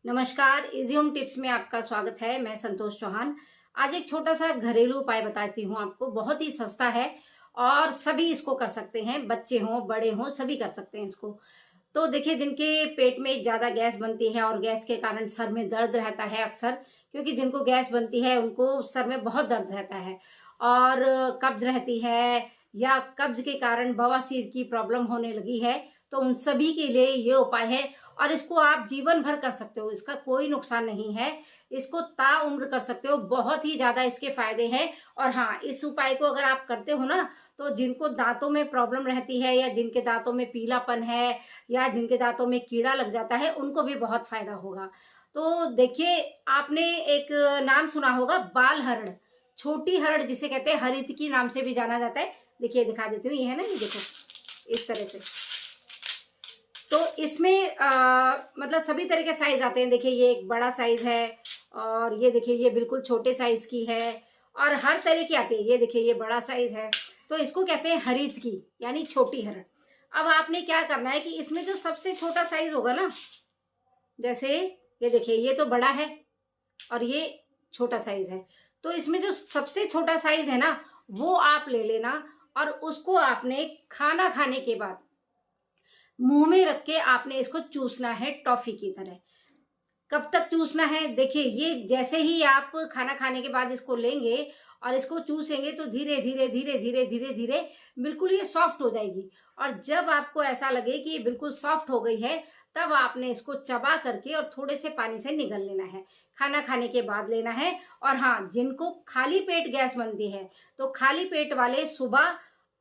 नमस्कार, easy home tips में आपका स्वागत है। मैं संतोष चौहान। आज एक छोटा सा घरेलू उपाय बताती हूँ आपको। बहुत ही सस्ता है और सभी इसको कर सकते हैं, बच्चे हों बड़े हों सभी कर सकते हैं इसको। तो देखिए, जिनके पेट में ज़्यादा गैस बनती है और गैस के कारण सर में दर्द रहता है अक्सर, क्योंकि जिनको गैस बनती है उनको सर में बहुत दर्द रहता है और कब्ज रहती है या कब्ज के कारण बवासीर की प्रॉब्लम होने लगी है, तो उन सभी के लिए ये उपाय है और इसको आप जीवन भर कर सकते हो। इसका कोई नुकसान नहीं है, इसको ताउम्र कर सकते हो। बहुत ही ज़्यादा इसके फायदे हैं। और हाँ, इस उपाय को अगर आप करते हो ना, तो जिनको दांतों में प्रॉब्लम रहती है या जिनके दांतों में पीलापन है या जिनके दांतों में कीड़ा लग जाता है, उनको भी बहुत फायदा होगा। तो देखिए, आपने एक नाम सुना होगा, बाल हरड़, छोटी हरड़ जिसे कहते हैं, हरितकी नाम से भी जाना जाता है। देखिए, दिखा देती हूँ, ये है ना, ये देखो इस तरह से। तो इसमें मतलब सभी तरह के साइज आते हैं। देखिए, ये एक बड़ा साइज है और ये देखिए ये बिल्कुल छोटे साइज की है और हर तरह की आती है। ये देखिए ये बड़ा साइज है। तो इसको कहते हैं हरित की, यानी छोटी हरड़। अब आपने क्या करना है कि इसमें जो सबसे छोटा साइज होगा ना, जैसे ये देखिए ये तो बड़ा है और ये छोटा साइज है, तो इसमें जो सबसे छोटा साइज है ना, वो आप ले लेना और उसको आपने खाना खाने के बाद मुंह में रख के आपने इसको चूसना है टॉफी की तरह। कब तक चूसना है? देखिए, ये जैसे ही आप खाना खाने के बाद इसको लेंगे और इसको चूसेंगे तो धीरे धीरे धीरे धीरे धीरे धीरे बिल्कुल ये सॉफ्ट हो जाएगी। और जब आपको ऐसा लगे कि ये बिल्कुल सॉफ्ट हो गई है, तब आपने इसको चबा करके और थोड़े से पानी से निगल लेना है। खाना खाने के बाद लेना है। और हाँ, जिनको खाली पेट गैस बनती है, तो खाली पेट वाले सुबह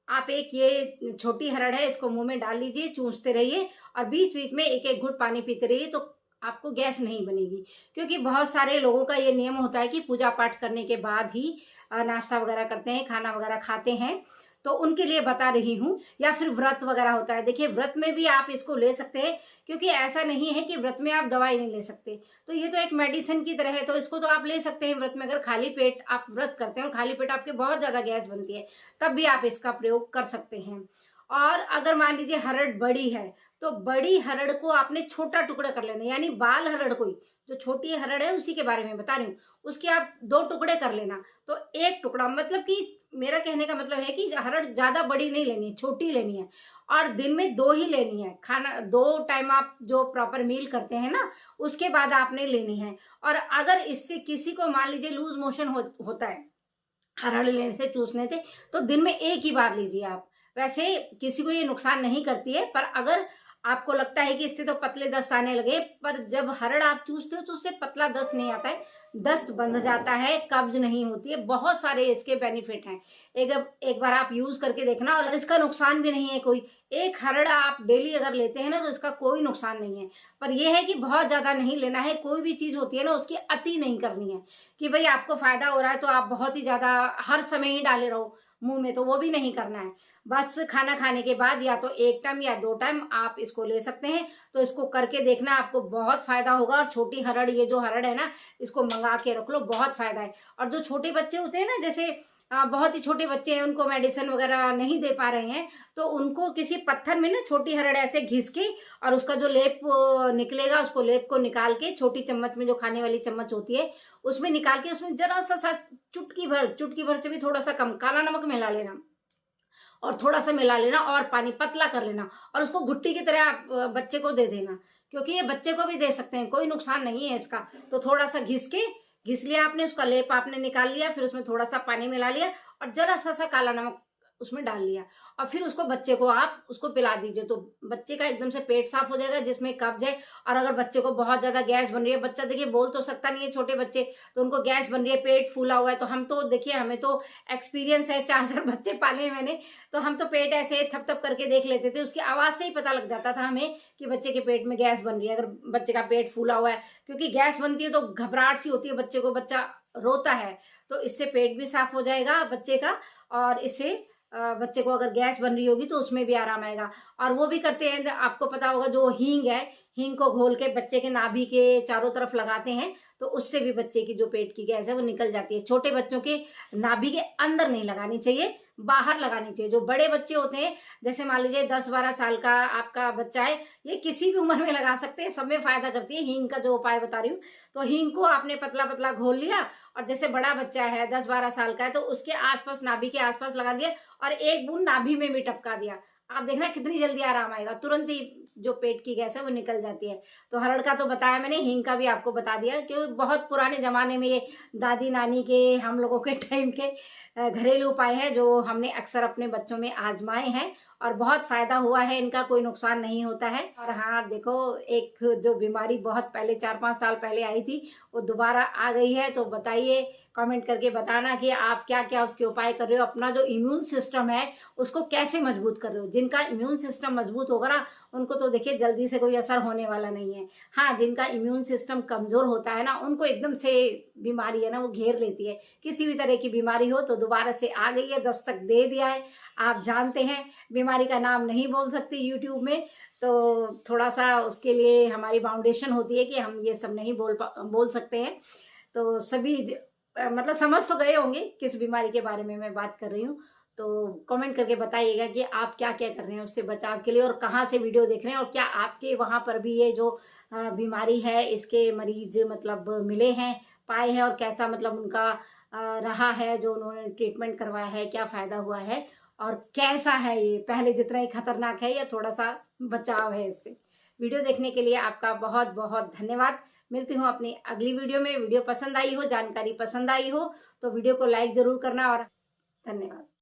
आप एक ये छोटी हरड़ है, इसको मुंह में डाल लीजिए, चूसते रहिए और बीच बीच में एक एक घुट पानी पीते रहिए, तो आपको गैस नहीं बनेगी। क्योंकि बहुत सारे लोगों का ये नियम होता है कि पूजा पाठ करने के बाद ही नाश्ता वगैरह करते हैं, खाना वगैरह खाते हैं, तो उनके लिए बता रही हूँ। या फिर व्रत वगैरह होता है, देखिए व्रत में भी आप इसको ले सकते हैं, क्योंकि ऐसा नहीं है कि व्रत में आप दवाई नहीं ले सकते। तो ये तो एक मेडिसिन की तरह है, तो इसको तो आप ले सकते हैं व्रत में। अगर खाली पेट आप व्रत करते हैं और खाली पेट आपके बहुत ज्यादा गैस बनती है, तब भी आप इसका प्रयोग कर सकते हैं। और अगर मान लीजिए हरड़ बड़ी है, तो बड़ी हरड़ को आपने छोटा टुकड़ा कर लेना, यानी बाल हरड़ को ही, जो छोटी हरड़ है उसी के बारे में बता रही हूँ, उसके आप 2 टुकड़े कर लेना। तो एक टुकड़ा, मतलब कि मेरा कहने का मतलब है कि हरड़ ज्यादा बड़ी नहीं लेनी है, छोटी लेनी है। और दिन में 2 ही लेनी है। खाना 2 टाइम आप जो प्रॉपर मील करते हैं ना, उसके बाद आपने लेनी है। और अगर इससे किसी को मान लीजिए लूज मोशन होता है हरड़ लेने से, चूसने से, तो दिन में एक ही बार लीजिए आप। वैसे किसी को ये नुकसान नहीं करती है, पर अगर आपको लगता है कि इससे तो पतले दस्त आने लगे, पर जब हरड़ आप चूसते हो तो उससे पतला दस्त नहीं आता है, दस्त बंध जाता है, कब्ज नहीं होती है। बहुत सारे इसके बेनिफिट हैं। एक बार आप यूज करके देखना। और इसका नुकसान भी नहीं है कोई। एक हरड़ आप डेली अगर लेते हैं ना, तो इसका कोई नुकसान नहीं है। पर यह है कि बहुत ज्यादा नहीं लेना है। कोई भी चीज होती है ना, उसकी अति नहीं करनी है कि भाई आपको फायदा हो रहा है तो आप बहुत ही ज्यादा हर समय ही डाले रहो मुंह में, तो वो भी नहीं करना है। बस खाना खाने के बाद या तो 1 टाइम या 2 टाइम आप इसको ले सकते हैं। तो इसको करके देखना, आपको बहुत फायदा होगा। और छोटी हरड़, ये जो हरड़ है ना, इसको मंगा के रख लो, बहुत फायदा है। और जो छोटे बच्चे होते हैं ना, जैसे बहुत ही छोटे बच्चे हैं, उनको मेडिसिन वगैरह नहीं दे पा रहे हैं, तो उनको किसी पत्थर में ना छोटी हरड़ ऐसे घिस के और उसका जो लेप निकलेगा, उसको लेप को निकाल के छोटी चम्मच में, जो खाने वाली चम्मच होती है, उसमें निकाल के उसमें जरा सा चुटकी भर से भी थोड़ा सा कम काला नमक मिला लेना और थोड़ा सा मिला लेना और पानी पतला कर लेना और उसको घुट्टी की तरह आप बच्चे को दे देना। क्योंकि ये बच्चे को भी दे सकते हैं, कोई नुकसान नहीं है इसका। तो थोड़ा सा घिस लिया आपने, उसका लेप आपने निकाल लिया, फिर उसमें थोड़ा सा पानी मिला लिया और जरा सा काला नमक उसमें डाल लिया और फिर उसको बच्चे को आप उसको पिला दीजिए। तो बच्चे का एकदम से पेट साफ हो जाएगा जिसमें कब्ज है। और अगर बच्चे को बहुत ज्यादा गैस बन रही है, बच्चा देखिए बोल तो सकता नहीं है, छोटे बच्चे, तो उनको गैस बन रही है, पेट फूला हुआ है, तो हम तो देखिए, हमें तो एक्सपीरियंस है, 4 बच्चे पाले मैंने, तो हम तो पेट ऐसे थप थप करके देख लेते थे। उसकी आवाज से ही पता लग जाता था हमें कि बच्चे के पेट में गैस बन रही है, अगर बच्चे का पेट फूला हुआ है। क्योंकि गैस बनती है तो घबराहट सी होती है बच्चे को, बच्चा रोता है, तो इससे पेट भी साफ हो जाएगा बच्चे का। और इससे बच्चे को अगर गैस बन रही होगी तो उसमें भी आराम आएगा। और वो भी करते हैं, आपको पता होगा, जो हींग है, हींग को घोल के बच्चे के नाभि के चारों तरफ लगाते हैं, तो उससे भी बच्चे की जो पेट की गैस है वो निकल जाती है। छोटे बच्चों के नाभि के अंदर नहीं लगानी चाहिए, बाहर लगानी चाहिए। जो बड़े बच्चे होते हैं, जैसे मान लीजिए 10-12 साल का आपका बच्चा है, ये किसी भी उम्र में लगा सकते हैं, सब में फायदा करती है। हींग का जो उपाय बता रही हूँ, तो हींग को आपने पतला पतला घोल लिया, और जैसे बड़ा बच्चा है 10-12 साल का है, तो उसके आसपास, नाभि के आसपास लगा दिया, और एक बूंद नाभि में भी टपका दिया। आप देखना कितनी जल्दी आराम आएगा, तुरंत ही जो पेट की गैस है वो निकल जाती है। तो हरड़ का तो बताया मैंने, हींग का भी आपको बता दिया, क्योंकि बहुत पुराने जमाने में ये दादी नानी के, हम लोगों के टाइम के घरेलू उपाय हैं, जो हमने अक्सर अपने बच्चों में आजमाए हैं, और बहुत फायदा हुआ है, इनका कोई नुकसान नहीं होता है। और हाँ देखो, एक जो बीमारी बहुत पहले 4-5 साल पहले आई थी, वो दोबारा आ गई है। तो बताइए, कमेंट करके बताना कि आप क्या क्या उसके उपाय कर रहे हो, अपना जो इम्यून सिस्टम है उसको कैसे मजबूत कर रहे हो। जिनका इम्यून सिस्टम मजबूत होगा ना, उनको तो देखिए जल्दी से कोई असर होने वाला नहीं है। हाँ, जिनका इम्यून सिस्टम कमजोर होता है ना, उनको एकदम से बीमारी है ना वो घेर लेती है। किसी भी तरह की बीमारी हो तो दोबारा से आ गई है, दस्तक दे दिया है। आप जानते हैं, बीमारी का नाम नहीं बोल सकती यूट्यूब में, तो थोड़ा सा उसके लिए हमारी बाउंडेशन होती है कि हम ये सब नहीं बोल सकते हैं। तो सभी मतलब समझ तो गए होंगे किस बीमारी के बारे में मैं बात कर रही हूँ। तो कमेंट करके बताइएगा कि आप क्या क्या कर रहे हैं उससे बचाव के लिए, और कहाँ से वीडियो देख रहे हैं, और क्या आपके वहाँ पर भी ये जो बीमारी है इसके मरीज मतलब मिले हैं, पाए हैं, और कैसा मतलब उनका रहा है, जो उन्होंने ट्रीटमेंट करवाया है, क्या फ़ायदा हुआ है, और कैसा है ये, पहले जितना ही खतरनाक है या थोड़ा सा बचाव है इससे। वीडियो देखने के लिए आपका बहुत बहुत धन्यवाद। मिलती हूँ अपनी अगली वीडियो में। वीडियो पसंद आई हो, जानकारी पसंद आई हो, तो वीडियो को लाइक ज़रूर करना, और धन्यवाद।